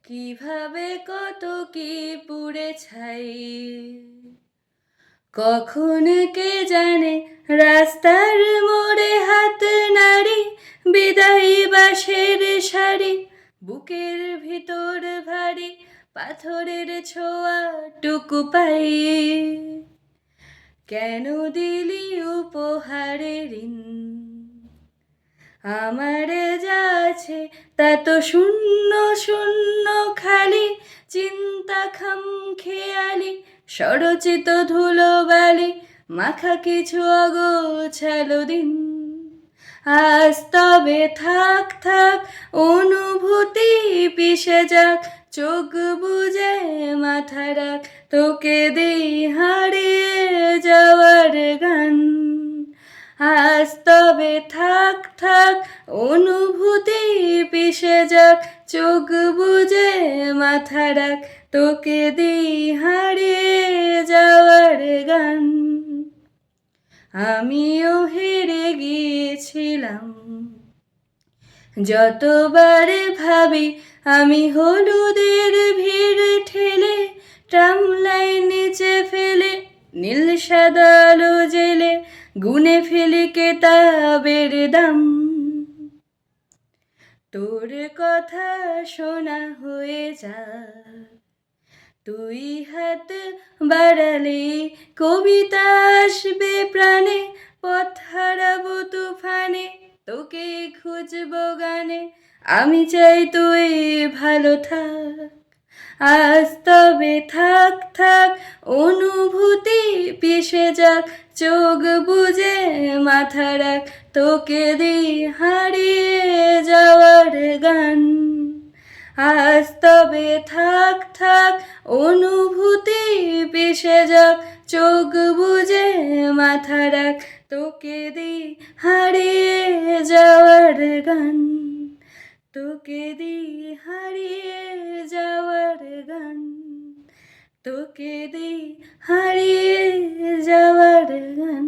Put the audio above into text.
কিভাবে কত কি পুড়ে ছাই, কখন কে জানে রাস্তার মোড়ে হাত নাড়ি, বিদায়ী বাঁশের সারি, বুকের ভিতর ভারী পাথরের ছোঁয়া টুকু পাই। কেন দিলি উপহারে ঋণ, আমারে যা আছে তা তো শূন্য শূন্য খালি, চিন্তা খাম খেয়ালি স্বরচিত ধুলোবালি, মাখা কিছু অগোছালো দিন। আজ তবে থাক থাক অনুভূতি পিষে যাক, চোখ বুজে মাথা রাখ, তোকে দেই হারিয়ে যাওয়ার গান। আজ তবে থাক থাক অনুভূতি পিষে যাক, চোখ বুজে মাথা রাখ, তোকে দিই হারিয়ে যাওয়ার গান। আমিও হেরে গিয়েছিলাম, যতবার ভাবি আমি হলুদের ভিড় ঠেলে, ট্রাম লাইন নিচে ফেলে নীল সাদা আলো জেলে, গুনে ফেলি কেতাবের দাম। তোর কথা শোনা হয়ে যা, তুই হাত বাড়ালে কবিতা আসবে প্রাণে, পথ হারাবো তুফানে, তোকে খুঁজবো গানে, আমি চাই তুই ভালো থাক। আজ তবে থাক থাক অনুভূতি পিষে যাক, চোখ বুজে মাথা রাখ, তোকে দিই হারিয়ে যাওয়ার গান। আজ তবে থাক থাক অনুভূতি পিষে যাক, চোখ বুজে মাথা রাখ, তোকে দিই হারিয়ে যাওয়ার গান। তোকে দিই হারিয়ে যাওয়ার গান, তোকে দিই হারিয়ে যাওয়ার গান।